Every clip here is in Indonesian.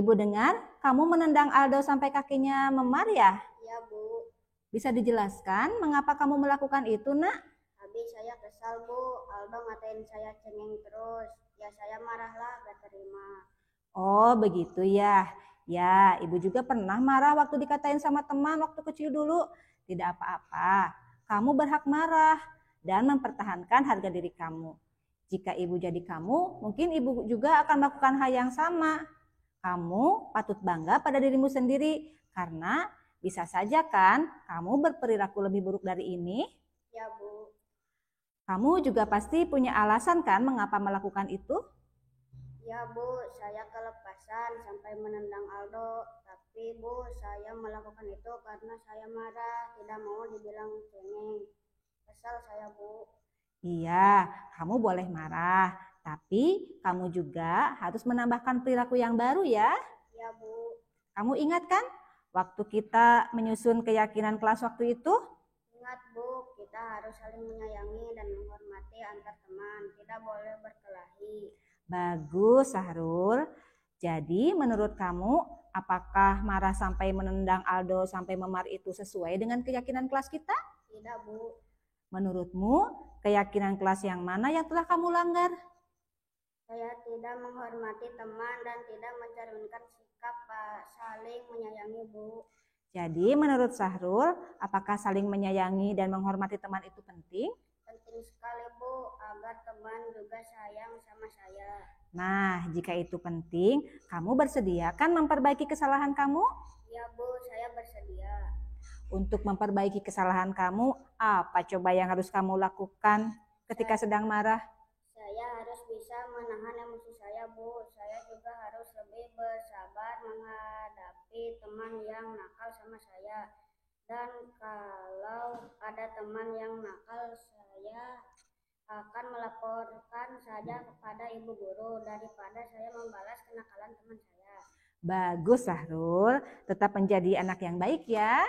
Ibu dengar kamu menendang Aldo sampai kakinya memar ya? Iya, Bu. Bisa dijelaskan mengapa kamu melakukan itu, Nak? Habis saya kesal, Bu. Aldo ngatain saya cengeng terus. Ya saya marahlah, gak terima. Oh, begitu ya. Ya, Ibu juga pernah marah waktu dikatain sama teman waktu kecil dulu. Tidak apa-apa. Kamu berhak marah dan mempertahankan harga diri kamu. Jika Ibu jadi kamu, mungkin Ibu juga akan melakukan hal yang sama. Kamu patut bangga pada dirimu sendiri karena bisa saja kan kamu berperilaku lebih buruk dari ini. Ya, Bu. Kamu juga pasti punya alasan kan mengapa melakukan itu? Ya, Bu, saya kelepasan sampai menendang Aldo. Tapi, Bu, saya melakukan itu karena saya marah, tidak mau dibilang cengeng. Kesal saya, Bu. Iya, kamu boleh marah, tapi kamu juga harus menambahkan perilaku yang baru ya. Ya, Bu. Kamu ingat kan waktu kita menyusun keyakinan kelas waktu itu? Ingat, Bu, kita harus saling menyayangi dan menghormati antar teman. Tidak boleh berkelahi. Bagus, Sahrul. Jadi menurut kamu, apakah marah sampai menendang Aldo sampai memar itu sesuai dengan keyakinan kelas kita? Tidak, Bu. Menurutmu, keyakinan kelas yang mana yang telah kamu langgar? Saya tidak menghormati teman dan tidak mencerminkan sikap saling menyayangi, Bu. Jadi menurut Sahrul, apakah saling menyayangi dan menghormati teman itu penting? Penting sekali, Bu, agar teman juga sayang sama saya. Nah, jika itu penting, kamu bersedia kan memperbaiki kesalahan kamu? Ya, Bu, saya bersedia. Untuk memperbaiki kesalahan kamu, apa coba yang harus kamu lakukan ketika sedang marah? Saya harus bisa menahan emosi saya, Bu. Saya juga harus lebih bersabar menghadapi teman yang nakal sama saya. Dan kalau ada teman yang nakal, saya akan melaporkan saja kepada ibu guru daripada saya membalas kenakalan teman saya. Bagus, Sahrul. Tetap menjadi anak yang baik ya.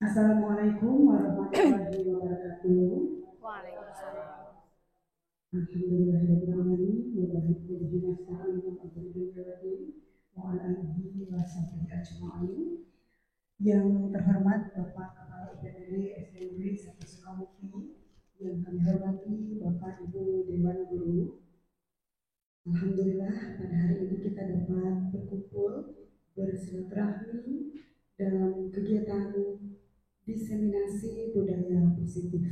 Assalamualaikum warahmatullahi wabarakatuh. Waalaikumsalam. Alhamdulillahirrahmanirrahim. Yang terhormat Bapak Kepala UPTD SDNB 1 Sukabumi, yang kami hormati Bapak Ibu Dewan Guru. Alhamdulillah pada hari ini kita dapat berkumpul bersilaturahmi dalam kegiatan diseminasi budaya positif.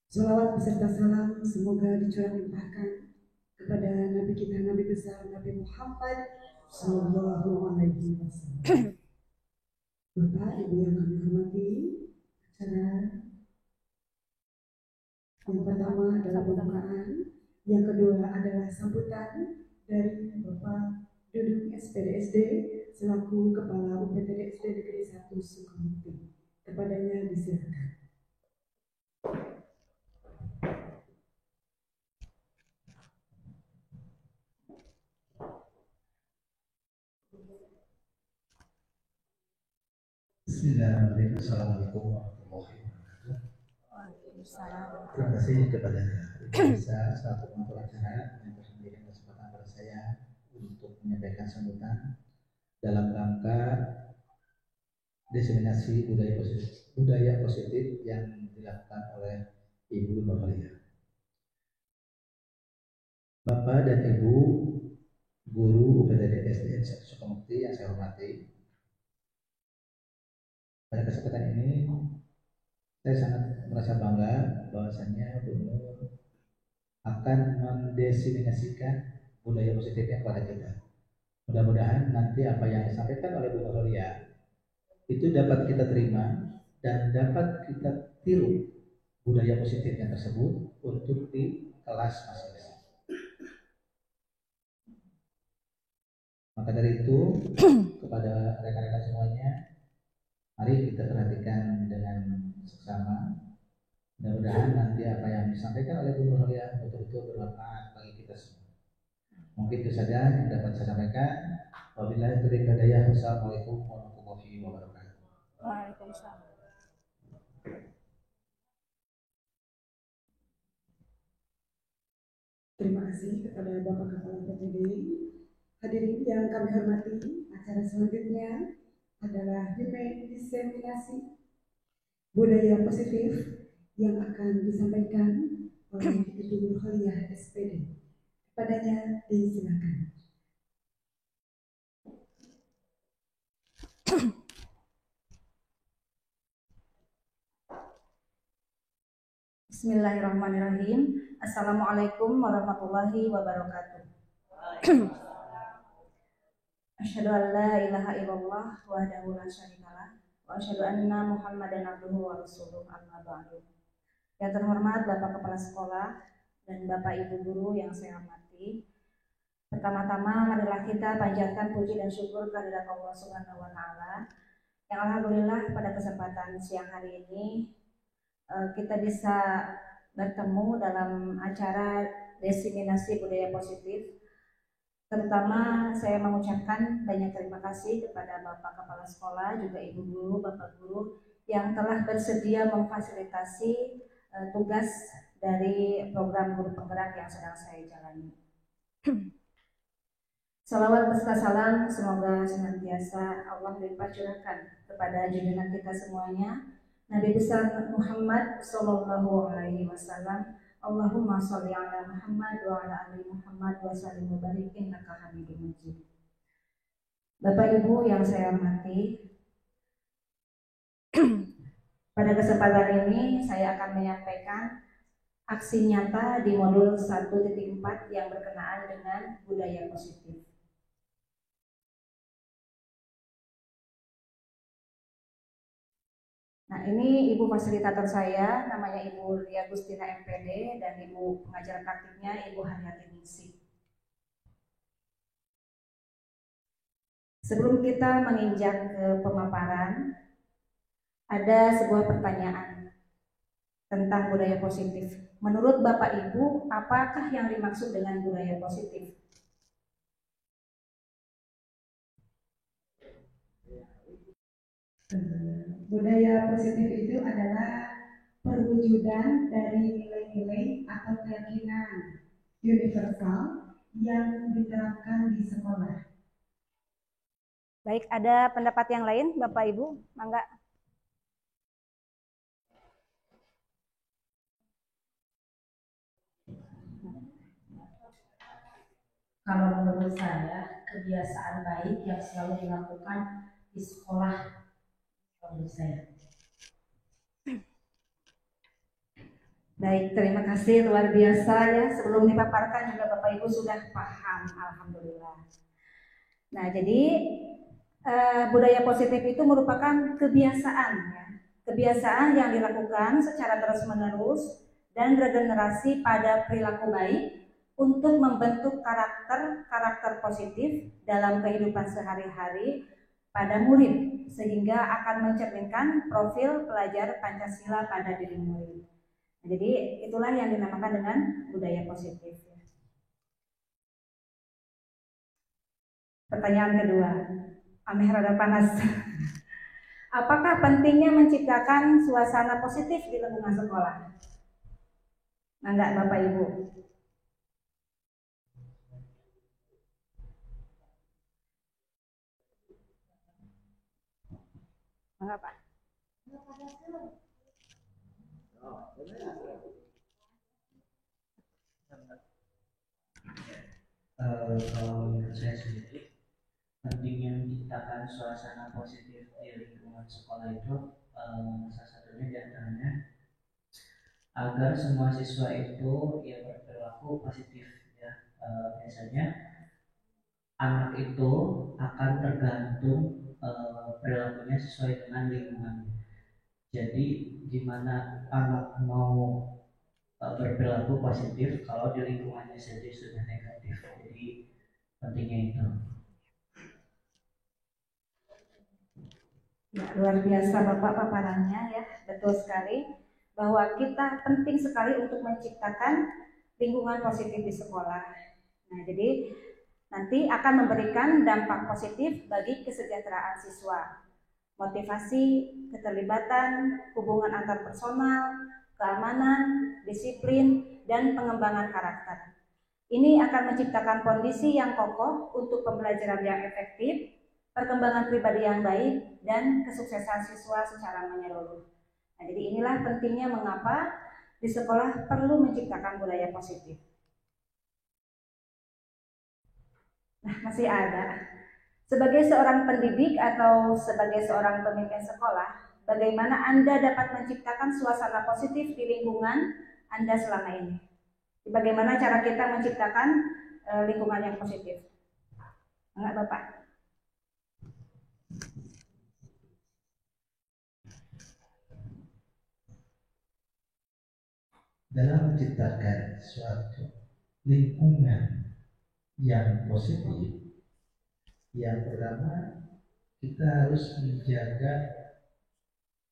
Sholawat beserta salam semoga dicurah limpahkan kepada Nabi kita, Nabi besar Nabi Muhammad Sallallahu Alaihi Wasallam. Bapak Ibu yang kami hormati, acara yang pertama adalah pembukaan, yang kedua adalah sambutan dari Bapak Dudung SPDSD selaku Kepala UPTD SD Negeri 1 Sukabumi. Kepadanya disilakan. Bismillahirrahmanirrahim. Assalamualaikum warahmatullahi wabarakatuh. Terima kasih kepada Ibu Lisa selaku pengatur acara yang telah memberikan kesempatan pada saya untuk menyampaikan sambutan dalam rangka diseminasi budaya positif yang dilakukan oleh Ibu Nurhalia. Bapak dan Ibu guru UPTD SDN 1 Sukabumi yang saya hormati, pada kesempatan ini saya sangat merasa bangga bahwasannya Bu Nur akan mendesimasikan budaya positifnya kepada kita. Mudah-mudahan nanti apa yang disampaikan oleh Bu Nurhalia itu dapat kita terima dan dapat kita tiru budaya positifnya tersebut untuk di kelas masing-masing. Maka dari itu kepada rekan-rekan semuanya, mari kita perhatikan dengan seksama. Mudah-mudahan nanti apa yang disampaikan oleh Bu Nurhalia betul-betul bermanfaat bagi kita semua. Mungkin itu saja yang dapat saya sampaikan. Wabillahi taufiq wal hidayah. Wassalamualaikum warahmatullahi wabarakatuh. Waalaikumsalam. Terima kasih kepada Bapak Kepala PPD. Hadirin yang kami hormati, acara selanjutnya adalah diseminasi budaya positif yang akan disampaikan oleh Ibu Nurhaliah SPD. Kepadanya disilakan. Bismillahirrahmanirrahim. Assalamualaikum warahmatullahi wabarakatuh. Asyhadu an la ilaha illallah wahdahu la syarikalah wa asyhadu anna Muhammadan abduhu wa rasuluh, amma ba'du. Yang terhormat Bapak Kepala Sekolah dan Bapak Ibu guru yang saya hormati. Pertama-tama marilah kita panjatkan puji dan syukur kehadirat Allah Subhanahu wa taala yang alhamdulillah pada kesempatan siang hari ini kita bisa bertemu dalam acara diseminasi budaya positif. Terutama saya mengucapkan banyak terima kasih kepada Bapak Kepala Sekolah, juga Ibu Guru, Bapak Guru yang telah bersedia memfasilitasi tugas dari program guru penggerak yang sedang saya jalani. Salawat beserta salam semoga senantiasa Allah limpah curahkan kepada junjungan kita semuanya, Nabi besar Muhammad Sallallahu Alaihi Wasallam. Allahumma sholli ala Muhammad wa ala ali Muhammad wa sallim wa barik innaka Hamidum Majid. Bapak Ibu yang saya hormati, pada kesempatan ini saya akan menyampaikan aksi nyata di modul 1.4 yang berkenaan dengan budaya positif. Nah, ini Ibu fasilitator saya, namanya Ibu Ria Gustina MPD, dan Ibu pengajar praktiknya Ibu Haryati Ningsih. Sebelum kita menginjak ke pemaparan, ada sebuah pertanyaan tentang budaya positif. Menurut Bapak Ibu, apakah yang dimaksud dengan budaya positif? Budaya positif itu adalah perwujudan dari nilai-nilai atau keyakinan universal yang diterapkan di sekolah. Baik, ada pendapat yang lain, Bapak Ibu? Mangga. Kalau menurut saya, kebiasaan baik yang selalu dilakukan di sekolah menurut saya. Baik, terima kasih, luar biasa ya. Sebelum dipaparkan juga Bapak Ibu sudah paham, alhamdulillah. Nah, jadi budaya positif itu merupakan kebiasaan ya. Kebiasaan yang dilakukan secara terus-menerus dan regenerasi pada perilaku baik untuk membentuk karakter positif dalam kehidupan sehari-hari pada murid, sehingga akan mencerminkan profil pelajar Pancasila pada diri murid. Jadi itulah yang dinamakan dengan budaya positif. Pertanyaan kedua, ameh rada panas. Apakah pentingnya menciptakan suasana positif di lingkungan sekolah? Nah, enggak Bapak Ibu? Enggak Pak? Kalau menurut saya sendiri, pentingnya menciptakan suasana positif di lingkungan sekolah itu salah satunya diantaranya agar semua siswa itu ya berperilaku positif ya. Biasanya anak itu akan tergantung perilakunya sesuai dengan lingkungan. Jadi gimana anak mau berperilaku positif kalau di lingkungannya sendiri sudah negatif. Jadi pentingnya itu. Ya, luar biasa Bapak paparannya ya, betul sekali bahwa kita penting sekali untuk menciptakan lingkungan positif di sekolah. Nah, jadi nanti akan memberikan dampak positif bagi kesejahteraan siswa. motivasi, keterlibatan, hubungan antar personal, keamanan, disiplin, dan pengembangan karakter. Ini akan menciptakan kondisi yang kokoh untuk pembelajaran yang efektif, perkembangan pribadi yang baik, dan kesuksesan siswa secara menyeluruh. Nah, jadi inilah pentingnya mengapa di sekolah perlu menciptakan budaya positif. Nah, masih ada. Sebagai seorang pendidik atau sebagai seorang pemimpin sekolah, bagaimana Anda dapat menciptakan suasana positif di lingkungan Anda selama ini? Bagaimana cara kita menciptakan lingkungan yang positif? Enggak, Bapak? Dalam menciptakan suatu lingkungan yang positif, yang pertama kita harus menjaga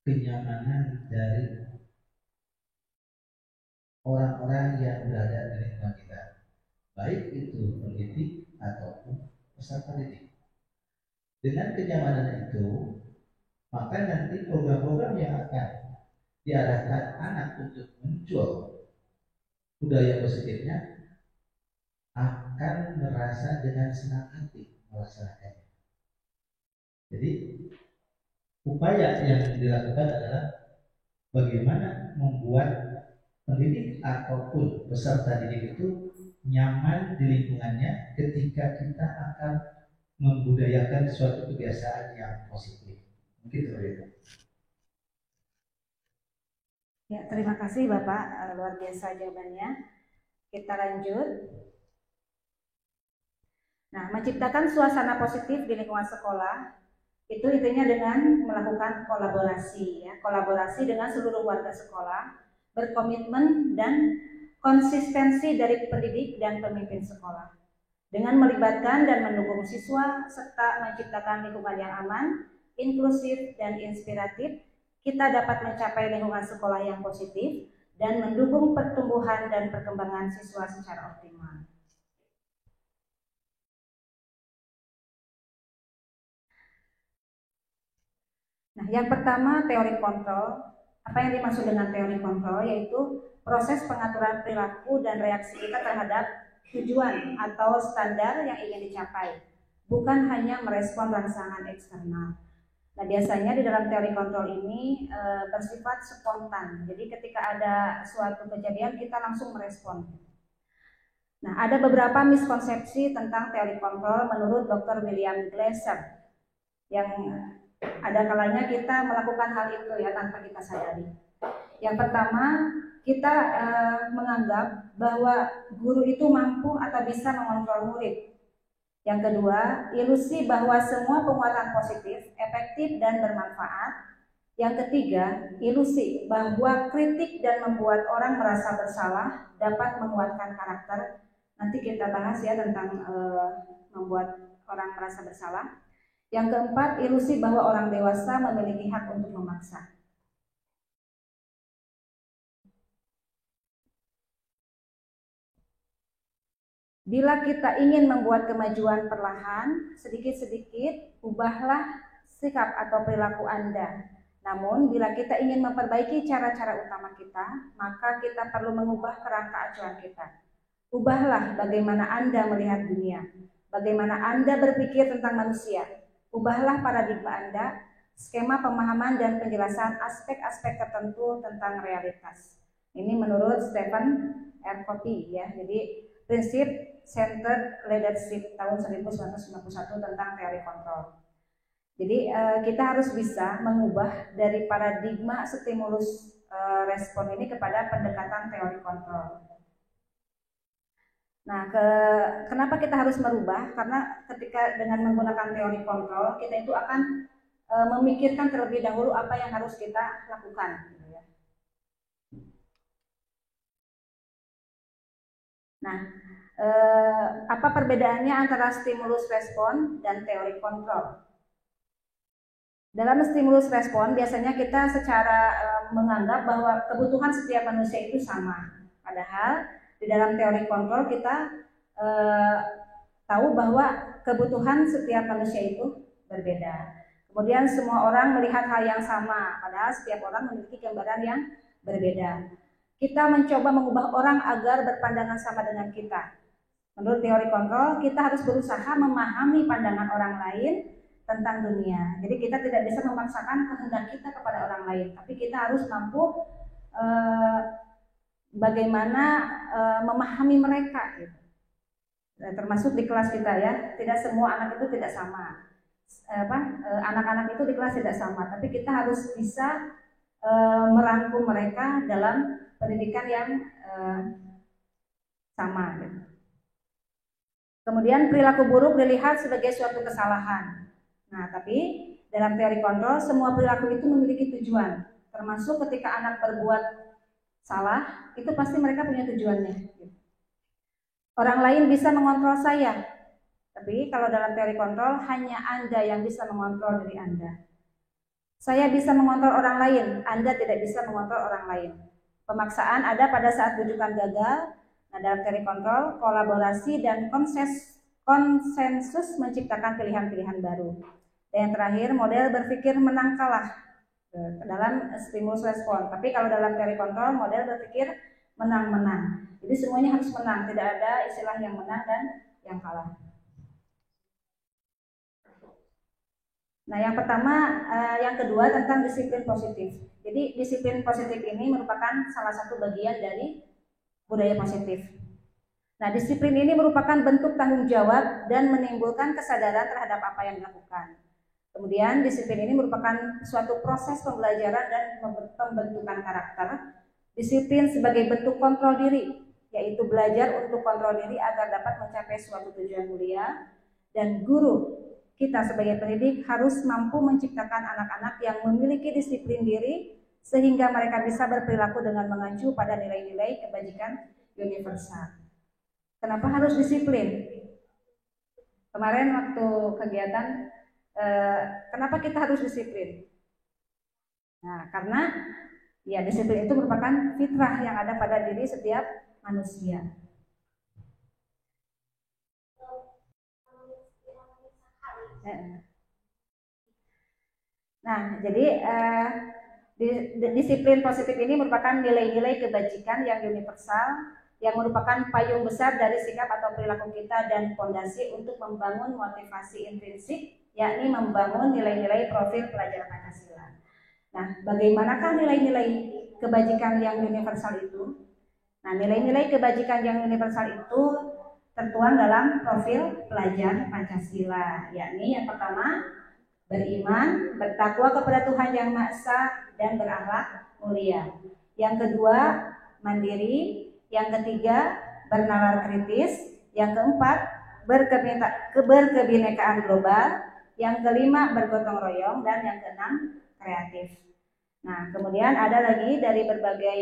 kenyamanan dari orang-orang yang berada di lingkungan kita, baik itu pendidik ataupun peserta didik. Dengan kenyamanan itu, maka nanti program-program yang akan diarahkan anak untuk muncul budaya positifnya akan merasa dengan senang hati melaksanakannya. Jadi upaya yang dilakukan adalah bagaimana membuat pendidik ataupun peserta didik itu nyaman di lingkungannya ketika kita akan membudayakan suatu kebiasaan yang positif. Mungkin seperti itu. Ya, terima kasih Bapak, luar biasa jawabannya. Kita lanjut. Nah, menciptakan suasana positif di lingkungan sekolah itu intinya dengan melakukan kolaborasi, ya, kolaborasi dengan seluruh warga sekolah, berkomitmen dan konsistensi dari pendidik dan pemimpin sekolah. Dengan melibatkan dan mendukung siswa serta menciptakan lingkungan yang aman, inklusif dan inspiratif, kita dapat mencapai lingkungan sekolah yang positif dan mendukung pertumbuhan dan perkembangan siswa secara optimal. Nah, yang pertama teori kontrol. Apa yang dimaksud dengan teori kontrol? Yaitu proses pengaturan perilaku dan reaksi kita terhadap tujuan atau standar yang ingin dicapai, bukan hanya merespon rangsangan eksternal. Nah, biasanya di dalam teori kontrol ini bersifat spontan. Jadi ketika ada suatu kejadian kita langsung merespon. Nah, ada beberapa miskonsepsi tentang teori kontrol menurut Dr. William Glasser yang ada kalanya kita melakukan hal itu ya tanpa kita sadari. Yang pertama, kita menganggap bahwa guru itu mampu atau bisa mengontrol murid. Yang kedua, ilusi bahwa semua penguatan positif, efektif dan bermanfaat. Yang ketiga, ilusi bahwa kritik dan membuat orang merasa bersalah dapat menguatkan karakter. Nanti kita bahas ya tentang membuat orang merasa bersalah. Yang keempat, ilusi bahwa orang dewasa memiliki hak untuk memaksa. Bila kita ingin membuat kemajuan perlahan, sedikit-sedikit, ubahlah sikap atau perilaku Anda. Namun, bila kita ingin memperbaiki cara-cara utama kita, maka kita perlu mengubah kerangka acuan kita. Ubahlah bagaimana Anda melihat dunia, bagaimana Anda berpikir tentang manusia. Ubahlah paradigma Anda, skema pemahaman dan penjelasan aspek-aspek tertentu tentang realitas. Ini menurut Stephen R. Covey ya. Jadi prinsip Centered Leadership tahun 1991 tentang teori kontrol. Jadi kita harus bisa mengubah dari paradigma stimulus respon ini kepada pendekatan teori kontrol. Nah, kenapa kita harus merubah? Karena ketika dengan menggunakan teori kontrol, kita itu akan memikirkan terlebih dahulu apa yang harus kita lakukan. Gitu ya. Nah, apa perbedaannya antara stimulus respon dan teori kontrol? Dalam stimulus respon, biasanya kita secara menganggap bahwa kebutuhan setiap manusia itu sama. Padahal di dalam teori kontrol kita tahu bahwa kebutuhan setiap manusia itu berbeda. Kemudian semua orang melihat hal yang sama, padahal setiap orang memiliki gambaran yang berbeda. Kita mencoba mengubah orang agar berpandangan sama dengan kita. Menurut teori kontrol, kita harus berusaha memahami pandangan orang lain tentang dunia. Jadi kita tidak bisa memaksakan kehendak kita kepada orang lain, tapi kita harus mampu bagaimana memahami mereka. Gitu. Termasuk di kelas kita ya, tidak semua anak itu tidak sama. Anak-anak itu di kelas tidak sama, tapi kita harus bisa merangkum mereka dalam pendidikan yang sama. Gitu. Kemudian perilaku buruk dilihat sebagai suatu kesalahan. Nah, tapi dalam teori kontrol semua perilaku itu memiliki tujuan, termasuk ketika anak berbuat salah, itu pasti mereka punya tujuannya. Orang lain bisa mengontrol saya, tapi kalau dalam teori kontrol hanya Anda yang bisa mengontrol diri Anda. Saya bisa mengontrol orang lain, Anda tidak bisa mengontrol orang lain. Pemaksaan ada pada saat rujukan gagal. Nah, dalam teori kontrol, kolaborasi dan konsensus menciptakan pilihan-pilihan baru. Dan yang terakhir, model berpikir menang kalah dalam stimulus respon. Tapi kalau dalam teori kontrol, model berpikir menang-menang. Jadi semuanya harus menang, tidak ada istilah yang menang dan yang kalah. Nah, yang pertama, yang kedua tentang disiplin positif. Jadi disiplin positif ini merupakan salah satu bagian dari budaya positif. Nah, disiplin ini merupakan bentuk tanggung jawab dan menimbulkan kesadaran terhadap apa yang dilakukan. Kemudian disiplin ini merupakan suatu proses pembelajaran dan pembentukan karakter. Disiplin sebagai bentuk kontrol diri, yaitu belajar untuk kontrol diri agar dapat mencapai suatu tujuan mulia. Dan guru kita sebagai pendidik harus mampu menciptakan anak-anak yang memiliki disiplin diri sehingga mereka bisa berperilaku dengan mengacu pada nilai-nilai kebajikan universal. Kenapa harus disiplin? Kemarin waktu kegiatan, kenapa kita harus disiplin? Nah, karena ya disiplin itu merupakan fitrah yang ada pada diri setiap manusia. Nah, jadi disiplin positif ini merupakan nilai-nilai kebajikan yang universal yang merupakan payung besar dari sikap atau perilaku kita dan fondasi untuk membangun motivasi intrinsik, yakni membangun nilai-nilai profil pelajar Pancasila. Nah, bagaimanakah nilai-nilai kebajikan yang universal itu? Nah, nilai-nilai kebajikan yang universal itu tertuang dalam profil pelajar Pancasila, yakni yang pertama, beriman, bertakwa kepada Tuhan Yang Maha Esa, dan berakhlak mulia. Yang kedua, mandiri. Yang ketiga, bernalar kritis. Yang keempat, berkebinekaan global. Yang kelima, bergotong royong. Dan yang keenam, kreatif. Nah, kemudian ada lagi dari berbagai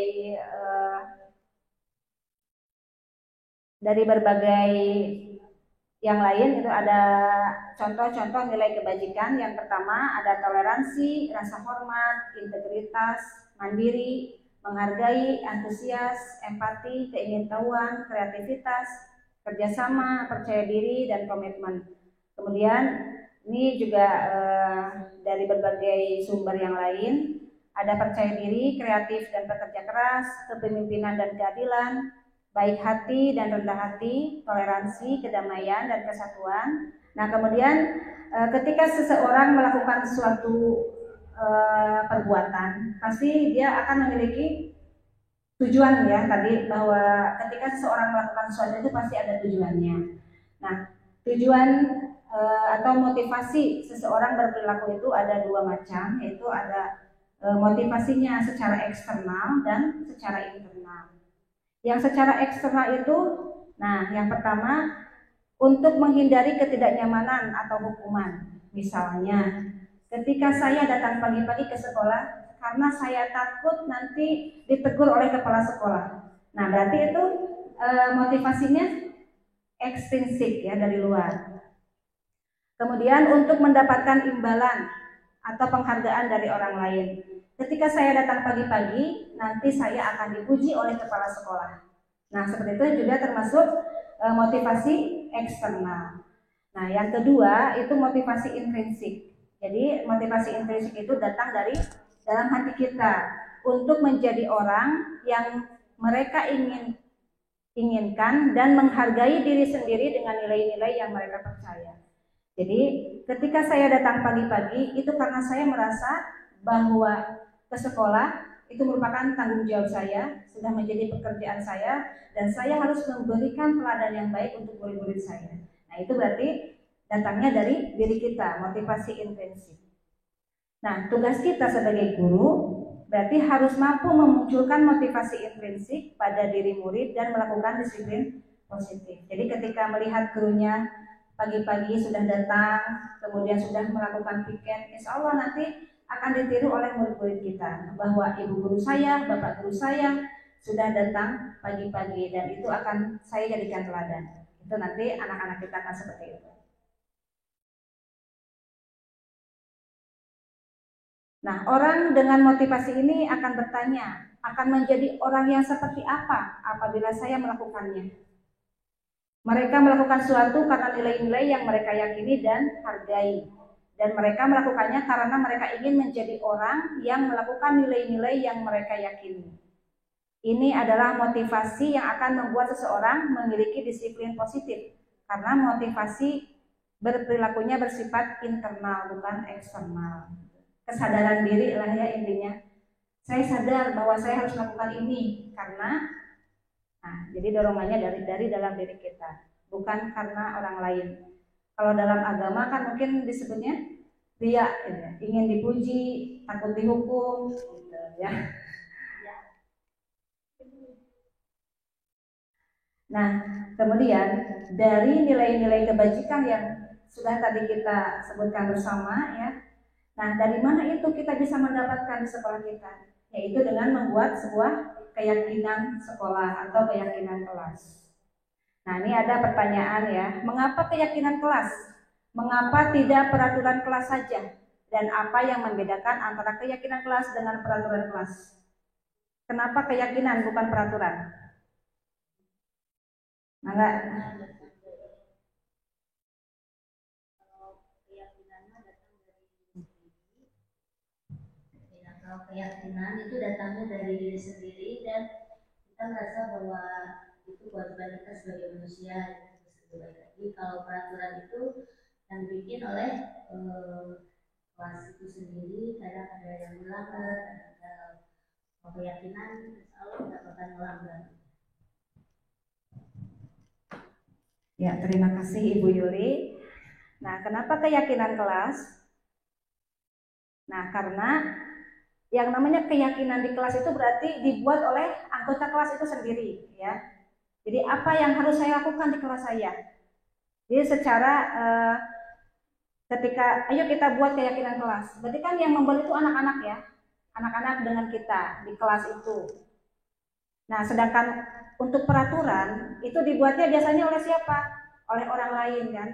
yang lain, itu ada contoh-contoh nilai kebajikan. Yang pertama ada toleransi, rasa hormat, integritas, mandiri, menghargai, antusias, empati, keingintahuan, kreativitas, kerjasama, percaya diri, dan komitmen. Kemudian ini juga dari berbagai sumber yang lain, ada percaya diri, kreatif dan bekerja keras, kepemimpinan dan keadilan, baik hati dan rendah hati, toleransi, kedamaian, dan kesatuan. Nah, kemudian ketika seseorang melakukan suatu perbuatan, pasti dia akan memiliki tujuan ya, tadi bahwa ketika seseorang melakukan sesuatu itu pasti ada tujuannya. Nah, tujuan atau motivasi seseorang berperilaku itu ada dua macam, yaitu ada motivasinya secara eksternal dan secara internal. Yang secara eksternal itu, nah yang pertama, untuk menghindari ketidaknyamanan atau hukuman. Misalnya, ketika saya datang pagi-pagi ke sekolah karena saya takut nanti ditegur oleh kepala sekolah. Nah, berarti itu motivasinya ekstrinsik ya, dari luar. Kemudian untuk mendapatkan imbalan atau penghargaan dari orang lain. Ketika saya datang pagi-pagi, nanti saya akan dipuji oleh kepala sekolah. Nah, seperti itu juga termasuk motivasi eksternal. Nah, yang kedua itu motivasi intrinsik, Jadi motivasi intrinsik itu datang dari dalam hati kita untuk menjadi orang yang mereka inginkan dan menghargai diri sendiri dengan nilai-nilai yang mereka percaya. Jadi ketika saya datang pagi-pagi itu karena saya merasa bahwa ke sekolah itu merupakan tanggung jawab saya, sudah menjadi pekerjaan saya, dan saya harus memberikan teladan yang baik untuk murid-murid saya. Nah itu berarti datangnya dari diri kita, motivasi intrinsik. Nah tugas kita sebagai guru berarti harus mampu memunculkan motivasi intrinsik pada diri murid dan melakukan disiplin positif. Jadi ketika melihat gurunya pagi-pagi sudah datang, kemudian sudah melakukan piket, insya Allah nanti akan ditiru oleh murid-murid kita bahwa ibu guru saya, bapak guru saya sudah datang pagi-pagi dan itu akan saya jadikan teladan. Itu nanti anak-anak kita akan seperti itu. Nah, orang dengan motivasi ini akan bertanya, akan menjadi orang yang seperti apa apabila saya melakukannya. Mereka melakukan sesuatu karena nilai-nilai yang mereka yakini dan hargai. Dan mereka melakukannya karena mereka ingin menjadi orang yang melakukan nilai-nilai yang mereka yakini. Ini adalah motivasi yang akan membuat seseorang memiliki disiplin positif. Karena motivasi berperilakunya bersifat internal, bukan eksternal. Kesadaran diri lah ya intinya. Saya sadar bahwa saya harus melakukan ini karena jadi dorongannya dari dalam diri kita, bukan karena orang lain. Kalau dalam agama kan mungkin disebutnya riya, gitu, ingin dipuji, takut dihukum, gitu ya. Nah, kemudian dari nilai-nilai kebajikan yang sudah tadi kita sebutkan bersama ya. Nah, dari mana itu kita bisa mendapatkan di sekolah kita? Yaitu dengan membuat sebuah keyakinan sekolah atau keyakinan kelas. Nah, ini ada pertanyaan ya, mengapa keyakinan kelas? Mengapa tidak peraturan kelas saja? Dan apa yang membedakan antara keyakinan kelas dengan peraturan kelas? Kenapa keyakinan bukan peraturan? Enggak. Kalau keyakinan itu datangnya dari diri sendiri dan kita merasa bahwa itu kewajiban kita sebagai manusia. Jadi kalau peraturan itu yang dibikin oleh kelas itu sendiri, kadang ada yang melanggar, ada keyakinan selalu mendapatkan melanggar. Ya, terima kasih Ibu Yuli. Nah, kenapa keyakinan kelas? Nah, karena yang namanya keyakinan di kelas itu berarti dibuat oleh anggota kelas itu sendiri, ya. Jadi apa yang harus saya lakukan di kelas saya? Jadi secara ketika ayo kita buat keyakinan kelas, berarti kan yang membuat itu anak-anak ya, anak-anak dengan kita di kelas itu. Nah, sedangkan untuk peraturan itu dibuatnya biasanya oleh siapa? Oleh orang lain kan.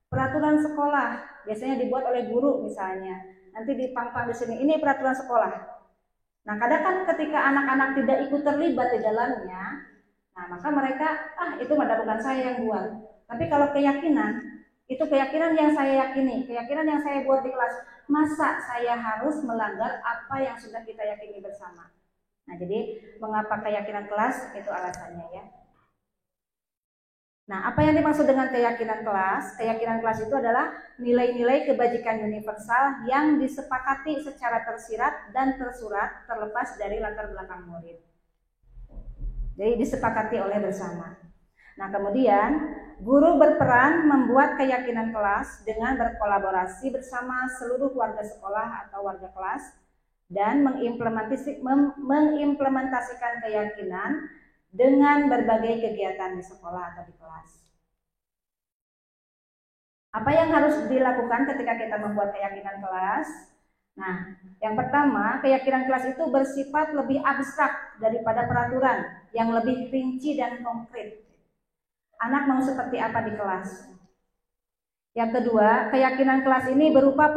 Peraturan sekolah biasanya dibuat oleh guru misalnya. Nanti dipang-pang di sini, ini peraturan sekolah. Nah, kadang kan ketika anak-anak tidak ikut terlibat di dalamnya, nah maka mereka, itu bukan saya yang buat. Tapi kalau keyakinan, itu keyakinan yang saya yakini, keyakinan yang saya buat di kelas. Masa saya harus melanggar apa yang sudah kita yakini bersama? Nah, jadi mengapa keyakinan kelas? Itu alasannya ya. Nah, apa yang dimaksud dengan keyakinan kelas? Keyakinan kelas itu adalah nilai-nilai kebajikan universal yang disepakati secara tersirat dan tersurat terlepas dari latar belakang murid. Jadi disepakati oleh bersama. Nah, kemudian guru berperan membuat keyakinan kelas dengan berkolaborasi bersama seluruh warga sekolah atau warga kelas dan mengimplementasikan keyakinan dengan berbagai kegiatan di sekolah atau di kelas. Apa yang harus dilakukan ketika kita membuat keyakinan kelas? Nah, yang pertama, keyakinan kelas itu bersifat lebih abstrak daripada peraturan yang lebih rinci dan konkret. Anak mau seperti apa di kelas? Yang kedua, keyakinan kelas ini berupa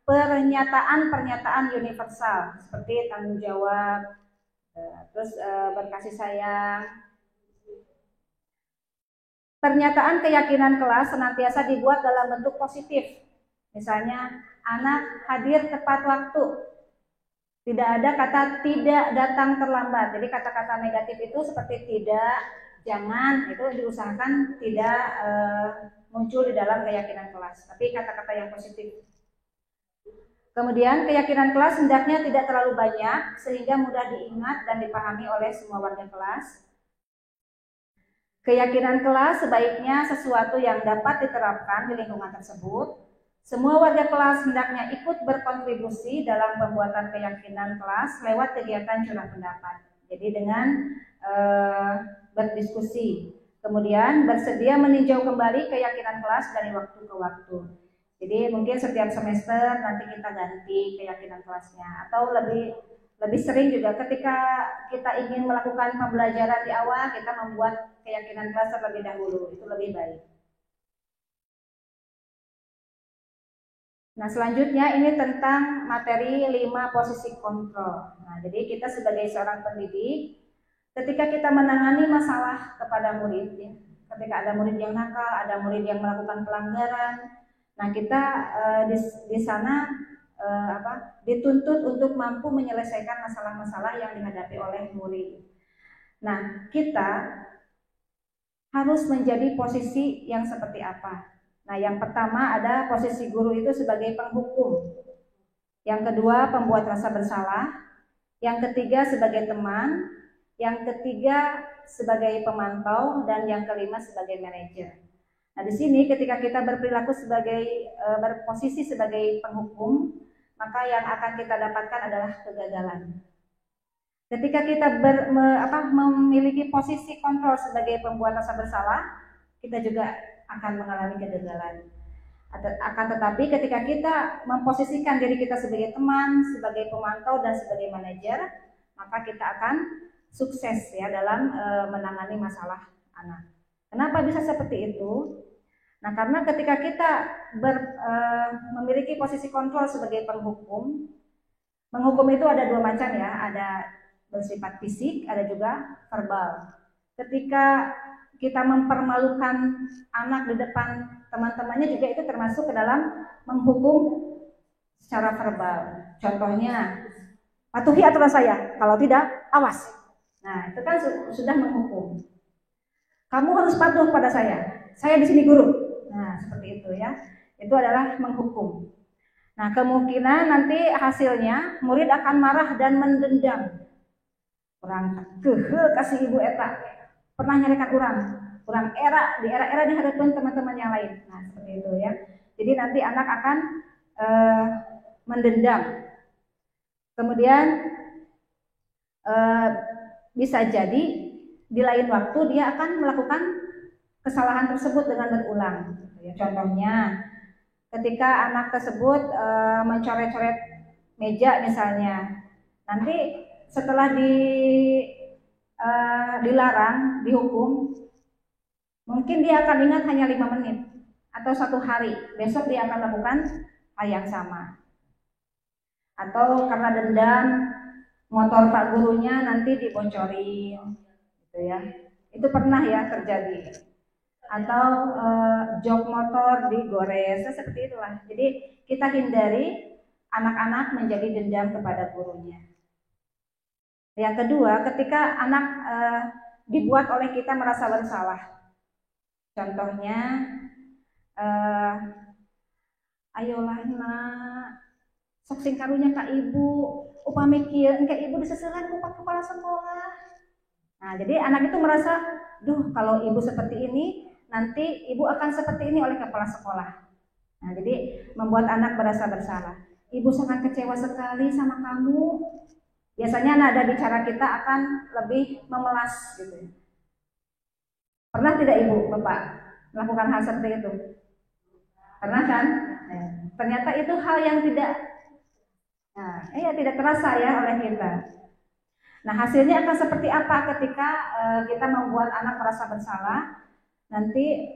pernyataan-pernyataan universal seperti tanggung jawab, terus berkasih sayang. Pernyataan keyakinan kelas senantiasa dibuat dalam bentuk positif. Misalnya anak hadir tepat waktu. Tidak ada kata tidak datang terlambat. Jadi kata-kata negatif itu seperti tidak, jangan, itu diusahakan tidak muncul di dalam keyakinan kelas. Tapi kata-kata yang positif. Kemudian keyakinan kelas hendaknya tidak terlalu banyak sehingga mudah diingat dan dipahami oleh semua warga kelas. Keyakinan kelas sebaiknya sesuatu yang dapat diterapkan di lingkungan tersebut. Semua warga kelas hendaknya ikut berkontribusi dalam pembuatan keyakinan kelas lewat kegiatan curah pendapat. Jadi dengan berdiskusi. Kemudian bersedia meninjau kembali keyakinan kelas dari waktu ke waktu. Jadi mungkin setiap semester nanti kita ganti keyakinan kelasnya, atau lebih sering juga ketika kita ingin melakukan pembelajaran di awal, kita membuat keyakinan kelas terlebih dahulu, itu lebih baik. Nah, selanjutnya ini tentang materi 5 posisi kontrol. Nah, jadi kita sebagai seorang pendidik, ketika kita menangani masalah kepada murid, ya, ketika ada murid yang nakal, ada murid yang melakukan pelanggaran, nah kita di sana dituntut untuk mampu menyelesaikan masalah-masalah yang dihadapi oleh murid. Nah, kita harus menjadi posisi yang seperti apa? Nah, yang pertama ada posisi guru itu sebagai penghukum. Yang kedua, pembuat rasa bersalah. Yang ketiga, sebagai teman. Yang ketiga, sebagai pemantau. Dan yang kelima, sebagai manajer. Nah, di sini ketika kita berperilaku berposisi sebagai penghukum, maka yang akan kita dapatkan adalah kegagalan. Ketika kita memiliki posisi kontrol sebagai pembuat rasa bersalah, kita juga akan mengalami kegagalan. Akan tetapi ketika kita memposisikan diri kita sebagai teman, sebagai pemantau, dan sebagai manajer, maka kita akan sukses ya dalam menangani masalah anak. Kenapa bisa seperti itu? Nah, karena ketika kita memiliki posisi kontrol sebagai penghukum, menghukum itu ada 2 macam ya, ada bersifat fisik, ada juga verbal. Ketika kita mempermalukan anak di depan teman-temannya juga itu termasuk ke dalam menghukum secara verbal. Contohnya, patuhi aturan saya, kalau tidak, awas. Nah, itu kan sudah menghukum. Kamu harus patuh pada saya di sini guru. Nah, seperti itu ya. Itu adalah menghukum. Nah, kemungkinan nanti hasilnya murid akan marah dan mendendam. Kurang kasih ibu eta. Pernah nyarekan kurang di era di hadapan teman-teman yang lain. Nah, seperti itu ya. Jadi nanti anak akan mendendam. Kemudian bisa jadi di lain waktu dia akan melakukan kesalahan tersebut dengan berulang. Contohnya, ketika anak tersebut mencoret-coret meja misalnya, nanti setelah dilarang, dihukum, mungkin dia akan ingat hanya 5 menit atau 1 hari. Besok dia akan melakukan hal yang sama. Atau karena dendam, motor pak gurunya nanti dibocorin, gitu ya. Itu pernah ya terjadi. Atau jok motor digores, seperti itulah. Jadi kita hindari anak-anak menjadi dendam kepada gurunya. Yang kedua, ketika anak dibuat oleh kita merasa bersalah. Contohnya, ayolah nak, sok sing karunya ka ibu, upami kieu engke ibu diseselan ku kepala sekolah. Nah, jadi anak itu merasa, duh kalau ibu seperti ini, nanti ibu akan seperti ini oleh kepala sekolah. Nah, jadi membuat anak merasa bersalah. Ibu sangat kecewa sekali sama kamu. Biasanya nada bicara kita akan lebih memelas gitu. Pernah tidak ibu, bapak melakukan hal seperti itu? Pernah kan? Ternyata itu hal yang tidak terasa ya oleh kita. Nah, hasilnya akan seperti apa ketika kita membuat anak merasa bersalah? Nanti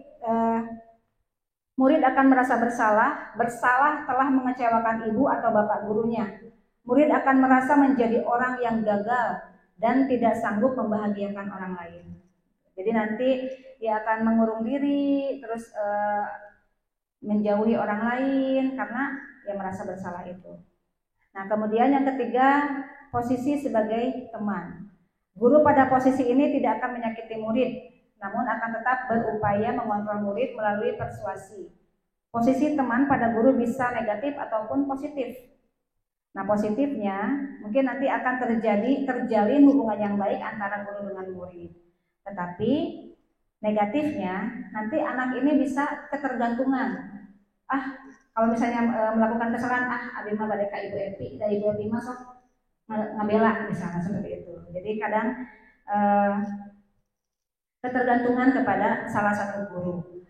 murid akan merasa bersalah telah mengecewakan ibu atau bapak gurunya. Murid akan merasa menjadi orang yang gagal dan tidak sanggup membahagiakan orang lain. Jadi nanti dia akan mengurung diri, terus menjauhi orang lain karena dia merasa bersalah itu. Nah, kemudian yang ketiga, posisi sebagai teman. Guru pada posisi ini tidak akan menyakiti murid, namun akan tetap berupaya mengontrol murid melalui persuasi. Posisi teman pada guru bisa negatif ataupun positif. Nah, positifnya mungkin nanti akan terjalin hubungan yang baik antara guru dengan murid. Tetapi negatifnya nanti anak ini bisa ketergantungan. Kalau misalnya melakukan kesalahan, abi mah bade ka Ibu Epi, dari Ibu Epi mah sok ngabela misalnya seperti itu. Jadi kadang ketergantungan kepada salah satu guru.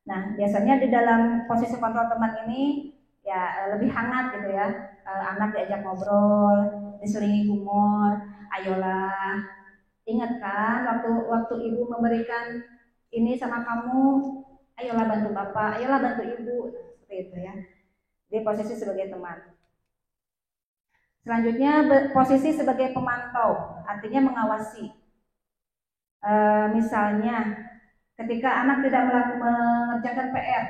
Nah, biasanya di dalam posisi kontrol teman ini ya lebih hangat gitu ya. Anak diajak ngobrol, diselingi humor, ayolah. Ingat kan waktu ibu memberikan ini sama kamu, ayolah bantu bapak, ayolah bantu ibu, seperti itu ya. Di posisi sebagai teman. Selanjutnya posisi sebagai pemantau, artinya mengawasi. Misalnya ketika anak tidak mengerjakan PR,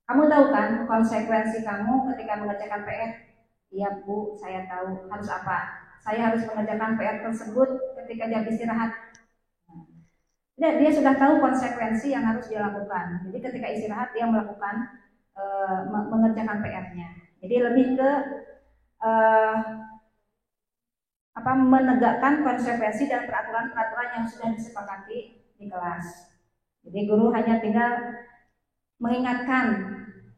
kamu tahu kan konsekuensi kamu ketika mengerjakan PR? Iya Bu, saya tahu harus apa. Saya harus mengerjakan PR tersebut ketika jam istirahat. Dia sudah tahu konsekuensi yang harus dia lakukan. Jadi ketika istirahat dia melakukan mengerjakan PR-nya. Jadi lebih ke menegakkan konsekuensi dan peraturan-peraturan yang sudah disepakati di kelas. Jadi guru hanya tinggal mengingatkan,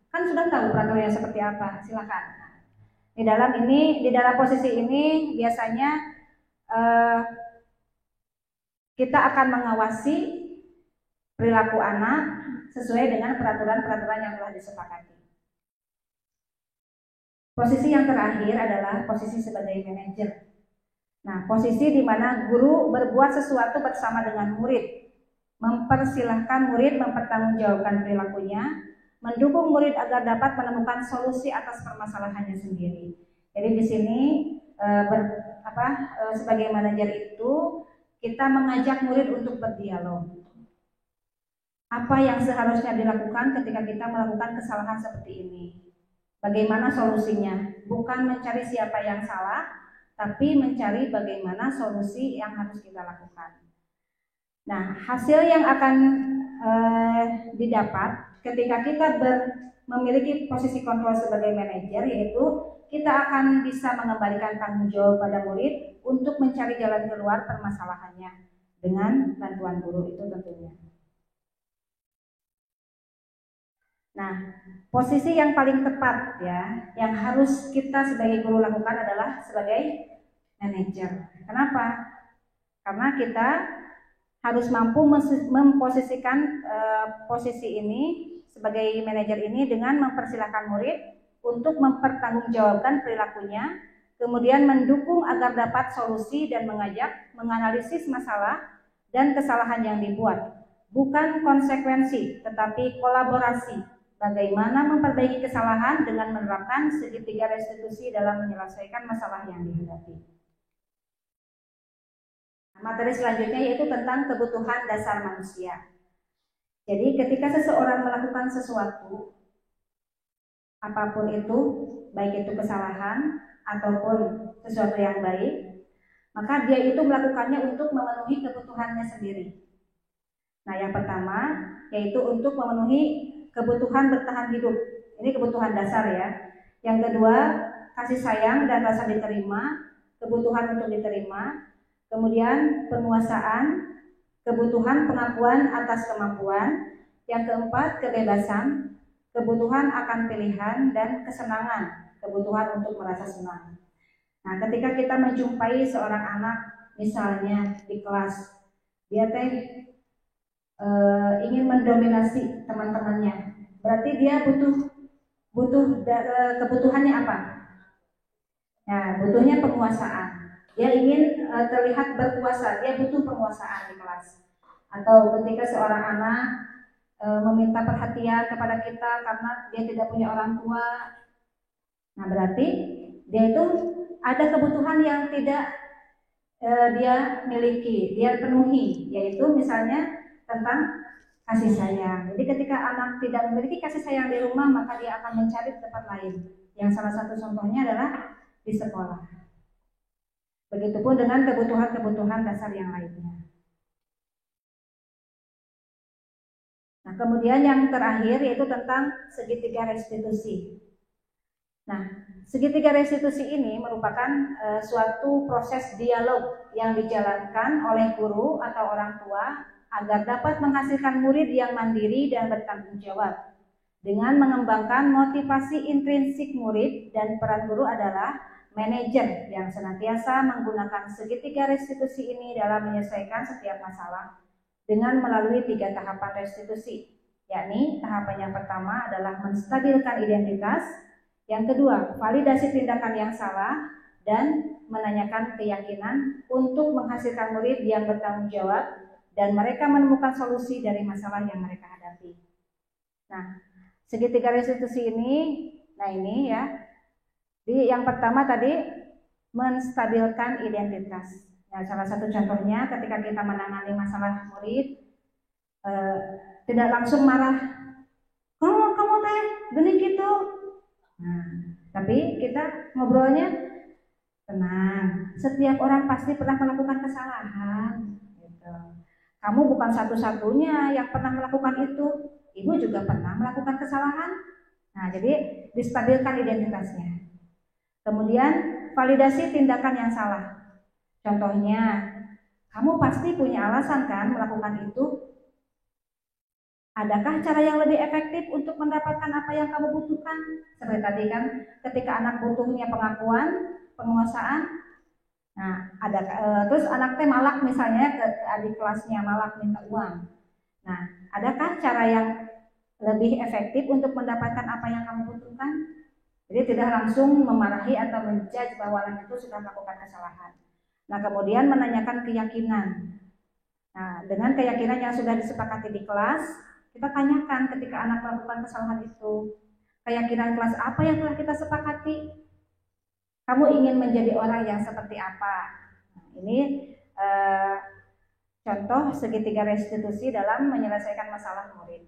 kan sudah tahu peraturannya seperti apa, silakan. Di dalam posisi ini biasanya kita akan mengawasi perilaku anak sesuai dengan peraturan-peraturan yang telah disepakati. Posisi yang terakhir adalah posisi sebagai manajer. Nah, posisi di mana guru berbuat sesuatu bersama dengan murid, mempersilahkan murid mempertanggungjawabkan perilakunya, mendukung murid agar dapat menemukan solusi atas permasalahannya sendiri. Jadi di sini sebagai manajer itu kita mengajak murid untuk berdialog. Apa yang seharusnya dilakukan ketika kita melakukan kesalahan seperti ini? Bagaimana solusinya? Bukan mencari siapa yang salah, tapi mencari bagaimana solusi yang harus kita lakukan. Nah, hasil yang akan didapat ketika kita memiliki posisi kontrol sebagai manajer, yaitu kita akan bisa mengembalikan tanggung jawab pada murid untuk mencari jalan keluar permasalahannya dengan bantuan guru itu tentunya. Nah, posisi yang paling tepat ya, yang harus kita sebagai guru lakukan adalah sebagai manajer. Kenapa? Karena kita harus mampu memposisikan posisi ini sebagai manajer ini dengan mempersilahkan murid untuk mempertanggungjawabkan perilakunya, kemudian mendukung agar dapat solusi dan mengajak menganalisis masalah dan kesalahan yang dibuat. Bukan konsekuensi, tetapi kolaborasi. Bagaimana memperbaiki kesalahan dengan menerapkan segitiga restitusi dalam menyelesaikan masalah yang dihadapi. Materi selanjutnya yaitu tentang kebutuhan dasar manusia. Jadi ketika seseorang melakukan sesuatu, apapun itu, baik itu kesalahan ataupun sesuatu yang baik, maka dia itu melakukannya untuk memenuhi kebutuhannya sendiri. Nah, yang pertama yaitu untuk memenuhi kebutuhan bertahan hidup. Ini kebutuhan dasar ya. Yang kedua, kasih sayang dan rasa diterima, kebutuhan untuk diterima. Kemudian penguasaan, kebutuhan pengakuan atas kemampuan. Yang keempat, kebebasan, kebutuhan akan pilihan, dan kesenangan, kebutuhan untuk merasa senang. Nah, ketika kita menjumpai seorang anak misalnya di kelas, dia ingin mendominasi teman-temannya, berarti dia butuh kebutuhannya apa? Nah, butuhnya penguasaan. Dia ingin terlihat berkuasa, dia butuh penguasaan di kelas. Atau ketika seorang anak meminta perhatian kepada kita karena dia tidak punya orang tua, nah berarti dia itu ada kebutuhan yang tidak dia miliki, dia penuhi, yaitu misalnya tentang kasih sayang. Jadi ketika anak tidak memiliki kasih sayang di rumah, maka dia akan mencari di tempat lain. Yang salah satu contohnya adalah di sekolah. Begitupun dengan kebutuhan-kebutuhan dasar yang lainnya. Nah, kemudian yang terakhir yaitu tentang segitiga restitusi. Nah, segitiga restitusi ini merupakan suatu proses dialog yang dijalankan oleh guru atau orang tua agar dapat menghasilkan murid yang mandiri dan bertanggung jawab. Dengan mengembangkan motivasi intrinsik murid, dan peran guru adalah manajer yang senantiasa menggunakan segitiga restitusi ini dalam menyelesaikan setiap masalah dengan melalui 3 tahapan restitusi, yakni tahapan yang pertama adalah menstabilkan identitas, yang kedua validasi tindakan yang salah, dan menanyakan keyakinan untuk menghasilkan murid yang bertanggung jawab dan mereka menemukan solusi dari masalah yang mereka hadapi. Nah, segitiga restitusi ini, nah ini ya, yang pertama tadi menstabilkan identitas. Nah, salah satu contohnya ketika kita menangani masalah murid, tidak langsung marah, kamu teh gini gitu. Nah, tapi kita ngobrolnya tenang. Setiap orang pasti pernah melakukan kesalahan. Gitu. Kamu bukan satu-satunya yang pernah melakukan itu. Ibu juga pernah melakukan kesalahan. Nah, jadi distabilkan identitasnya. Kemudian validasi tindakan yang salah. Contohnya, kamu pasti punya alasan kan melakukan itu? Adakah cara yang lebih efektif untuk mendapatkan apa yang kamu butuhkan? Seperti tadi kan, ketika anak butuhnya pengakuan, penguasaan, nah ada terus anak teh malak misalnya ke adik kelasnya malak minta uang. Nah, adakah cara yang lebih efektif untuk mendapatkan apa yang kamu butuhkan? Jadi tidak langsung memarahi atau menjudge bahwa anak itu sudah melakukan kesalahan. Nah, kemudian menanyakan keyakinan. Nah, dengan keyakinan yang sudah disepakati di kelas, kita tanyakan ketika anak melakukan kesalahan itu, keyakinan kelas apa yang telah kita sepakati? Kamu ingin menjadi orang yang seperti apa? Nah, ini contoh segitiga restitusi dalam menyelesaikan masalah murid.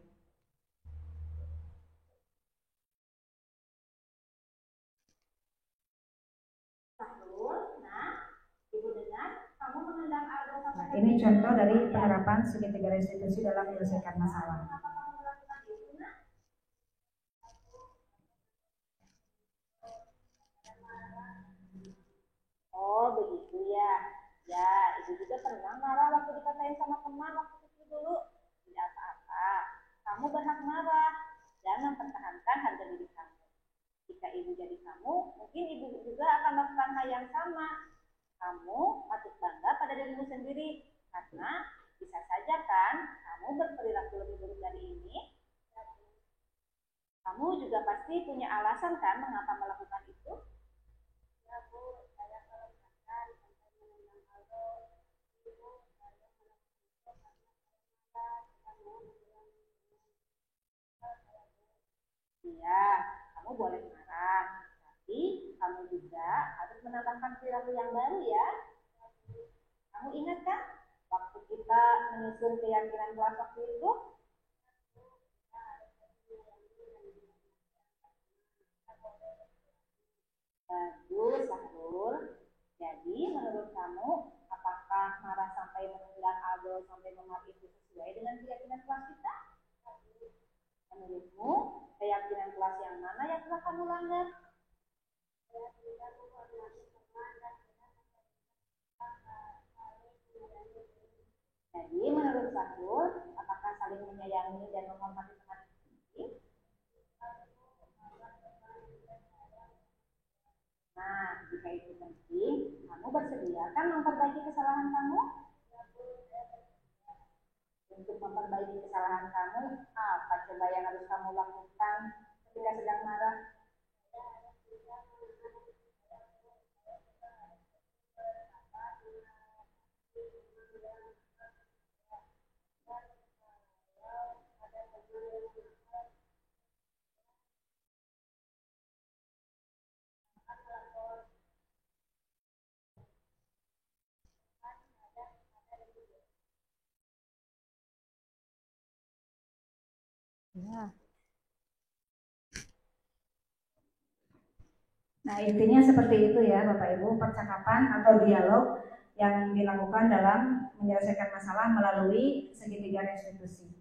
Nah, ini contoh dari penerapan segitiga restitusi dalam menyelesaikan masalah. Oh begitu ya. Ya, ibu juga pernah marah waktu dikatain sama teman waktu kecil dulu. Tidak apa-apa. Kamu berhak marah dan mempertahankan harga diri kamu. Jika ibu jadi kamu, mungkin ibu juga akan melakukan hal yang sama. Kamu patut bangga pada dirimu sendiri, karena bisa saja kan kamu berperilaku lebih buruk dari ini. Kamu juga pasti punya alasan kan mengapa melakukan itu? Ya Bu, saya kalau makan sampai menendang Aldo, ibu saya melakukan itu karena saya mau bilang. Iya, kamu boleh marah, tapi kamu juga harus menambahkan perilaku yang baru ya. Kamu ingat kan waktu kita menyusun keyakinan kelas waktu itu? Bagus, Sahrul. Jadi menurut kamu, apakah marah sampai menendang Aldo sampai memar itu sesuai dengan keyakinan kelas kita? Menurutmu, keyakinan kelas yang mana yang telah kamu langgar? Jadi menurut Sahrul, apakah saling menyayangi dan menghormati teman itu? Nah, jika itu penting, kamu bersedia kan memperbaiki kesalahan kamu? Untuk memperbaiki kesalahan kamu, apa coba yang harus kamu lakukan ketika sedang marah? Ya. Nah, intinya seperti itu ya Bapak Ibu, percakapan atau dialog yang dilakukan dalam menyelesaikan masalah melalui segitiga restitusi.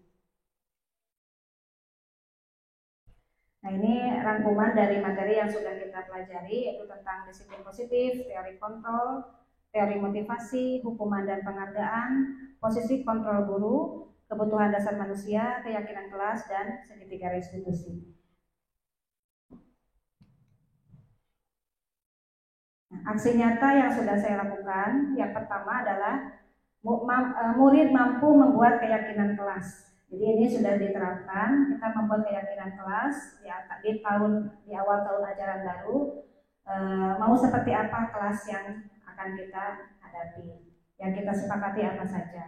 Nah, ini rangkuman dari materi yang sudah kita pelajari, yaitu tentang disiplin positif, teori kontrol, teori motivasi, hukuman dan penghargaan, posisi kontrol guru, kebutuhan dasar manusia, keyakinan kelas, dan segitiga restitusi. Nah, aksi nyata yang sudah saya lakukan, yang pertama adalah murid mampu membuat keyakinan kelas. Jadi ini sudah diterapkan, kita membuat keyakinan kelas di awal tahun ajaran baru, mau seperti apa kelas yang akan kita hadapi, yang kita sepakati apa saja.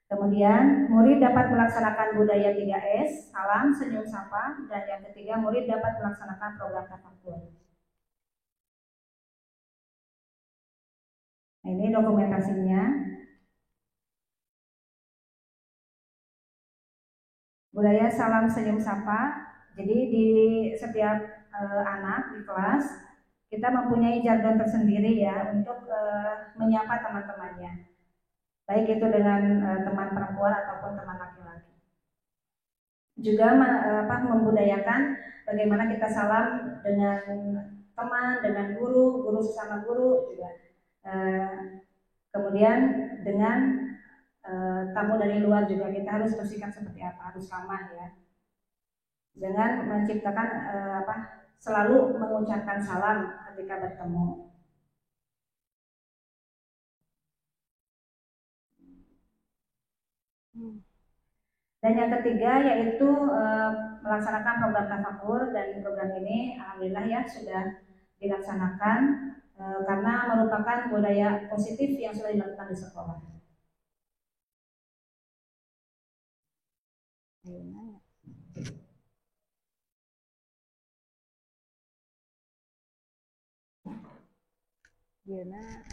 Kemudian murid dapat melaksanakan budaya 3S, salam, senyum, sapa, dan yang ketiga murid dapat melaksanakan program tafakur. Nah, ini dokumentasinya. Budaya salam senyum sapa. Jadi di setiap anak di kelas kita mempunyai jargon tersendiri ya untuk menyapa teman-temannya, baik itu dengan teman perempuan ataupun teman laki-laki. Juga membudayakan bagaimana kita salam dengan teman, dengan guru, guru sesama guru juga. Kemudian dengan tamu dari luar juga kita harus bersikap seperti apa, harus ramah ya. Dengan menciptakan selalu mengucapkan salam ketika bertemu. Dan yang ketiga yaitu melaksanakan program tafakur, dan program ini alhamdulillah ya sudah dilaksanakan karena merupakan budaya positif yang sudah dilakukan di sekolah. Gimana?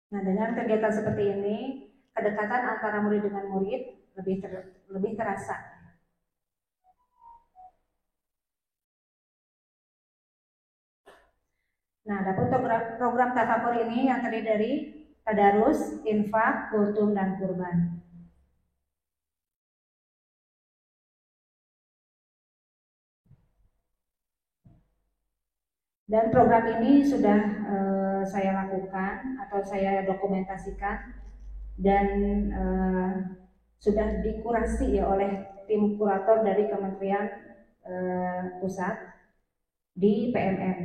Nah, dengan kegiatan seperti ini, kedekatan antara murid dengan murid lebih terasa. Nah, untuk program tafakur ini yang terdiri dari tadarus, infak, kultum, dan kurban. Dan program ini sudah saya lakukan atau saya dokumentasikan dan sudah dikurasi ya oleh tim kurator dari Kementerian Pusat di PMM.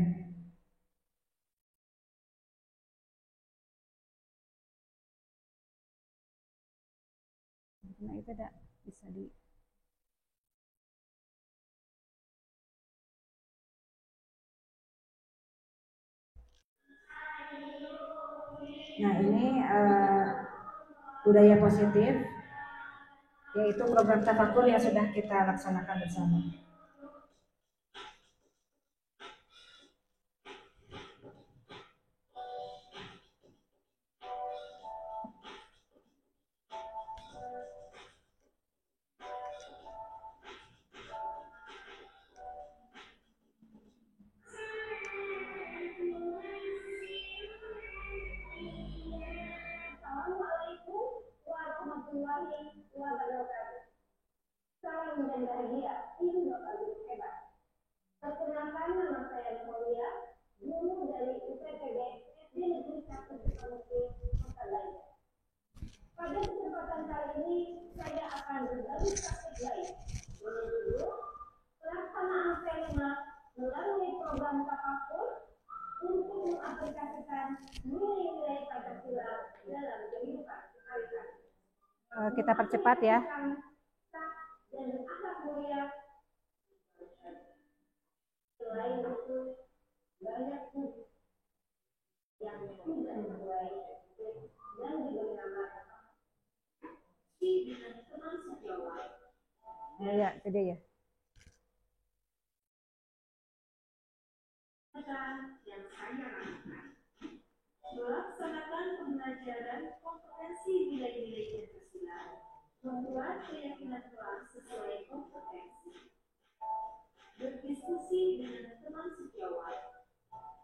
Nah, itu tidak bisa di. Nah, ini budaya positif, yaitu program tafakur yang sudah kita laksanakan bersama. Salam dan bahagia, ini Bapak Guru hebat. Perkenalkan, nama saya Mulia, guru dari UPTB SD Negeri 1 Sukamesti, Kota Gaya. Pada kesempatan kali ini, saya akan berbagi praktik lain, yaitu pelaksanaan seminar melalui program tafakur untuk mengaplikasikan nilai-nilai Pancasila dalam kehidupan sehari-hari. Kita percepat ya. Dan akhlak mulia. Selain itu banyak yang tidak sesuai dan diberikan ya, itu dia ya. Yang saya lakukan melaksanakan pembelajaran kompetensi nilai-nilai Pancasila, membuat keyakinan kelas sesuai kompetensi, berdiskusi dengan teman sejawat,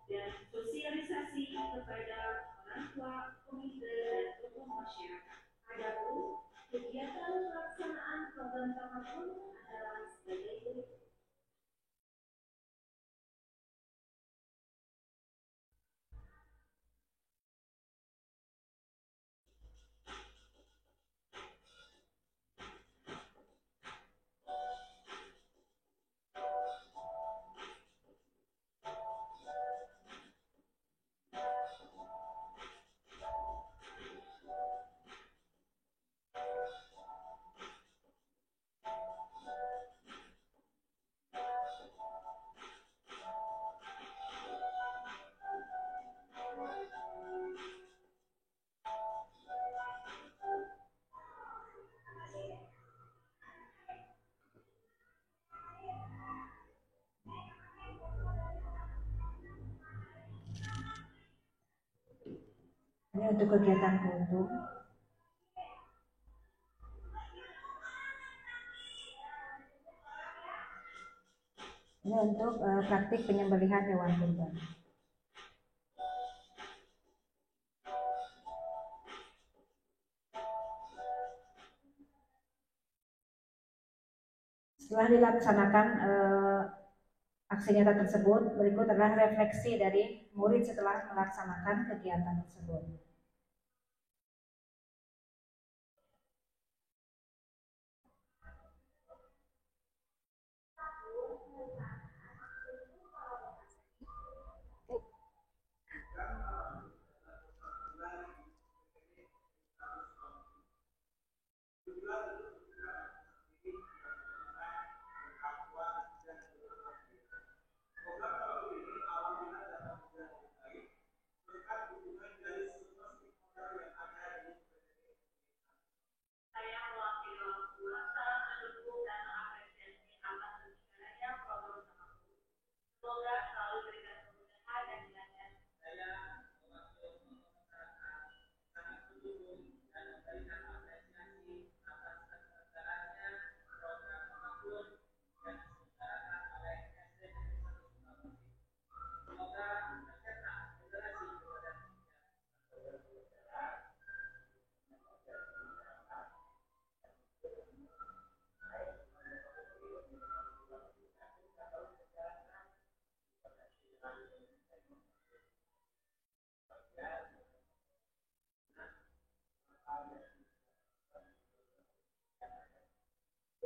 dan sosialisasi kepada orang tua, komite, dan tokoh masyarakat. Adapun kegiatan pelaksanaan program tahapun adalah sebagai berikut. Ini untuk kegiatan kultum. Ini untuk praktik penyembelihan hewan kurban. Setelah dilaksanakan aksi nyata tersebut, berikut adalah refleksi dari murid setelah melaksanakan kegiatan tersebut.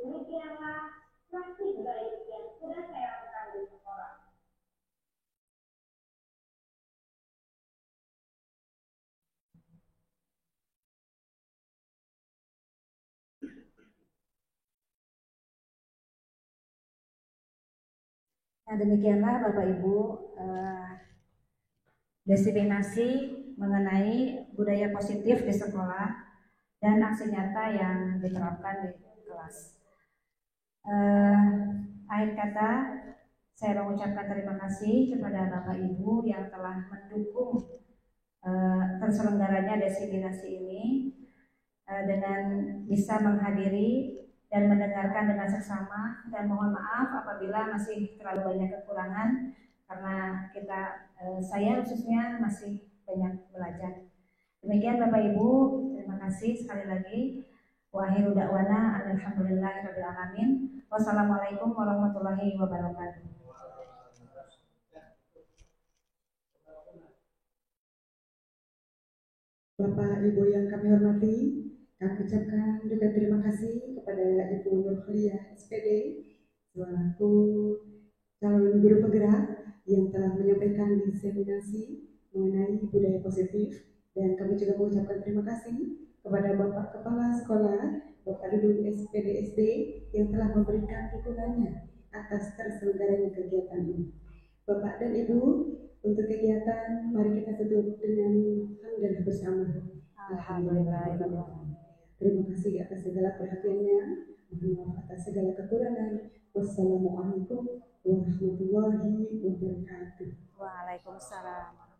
Demikianlah praktik baik yang sudah saya lakukan di sekolah. Nah, demikianlah Bapak Ibu diseminasi mengenai budaya positif di sekolah dan aksi nyata yang diterapkan di kelas. Akhir kata, saya mengucapkan terima kasih kepada Bapak Ibu yang telah mendukung terselenggaranya diseminasi ini dengan bisa menghadiri dan mendengarkan dengan seksama, dan mohon maaf apabila masih terlalu banyak kekurangan karena saya khususnya masih banyak belajar. Demikian Bapak Ibu, terima kasih sekali lagi. Wa akhiru da'wana alhamdulillahirabbil alamin. Wassalamualaikum warahmatullahi wabarakatuh. Bapak Ibu yang kami hormati, kami ucapkan juga terima kasih kepada Ibu Nurhaliah SPD selaku calon guru penggerak yang telah menyampaikan diseminasi mengenai budaya positif, dan kami juga mengucapkan terima kasih kepada Bapak Kepala Sekolah, Bapak Dudung SPD SD yang telah memberikan dukungannya atas terselenggaranya kegiatan ini. Bapak dan Ibu, untuk kegiatan mari kita tutup dengan hamdalah bersama. Alhamdulillah. Terima kasih atas segala perhatiannya. Mohon maaf atas segala kekurangan. Wassalamualaikum warahmatullahi wabarakatuh. Waalaikumsalam.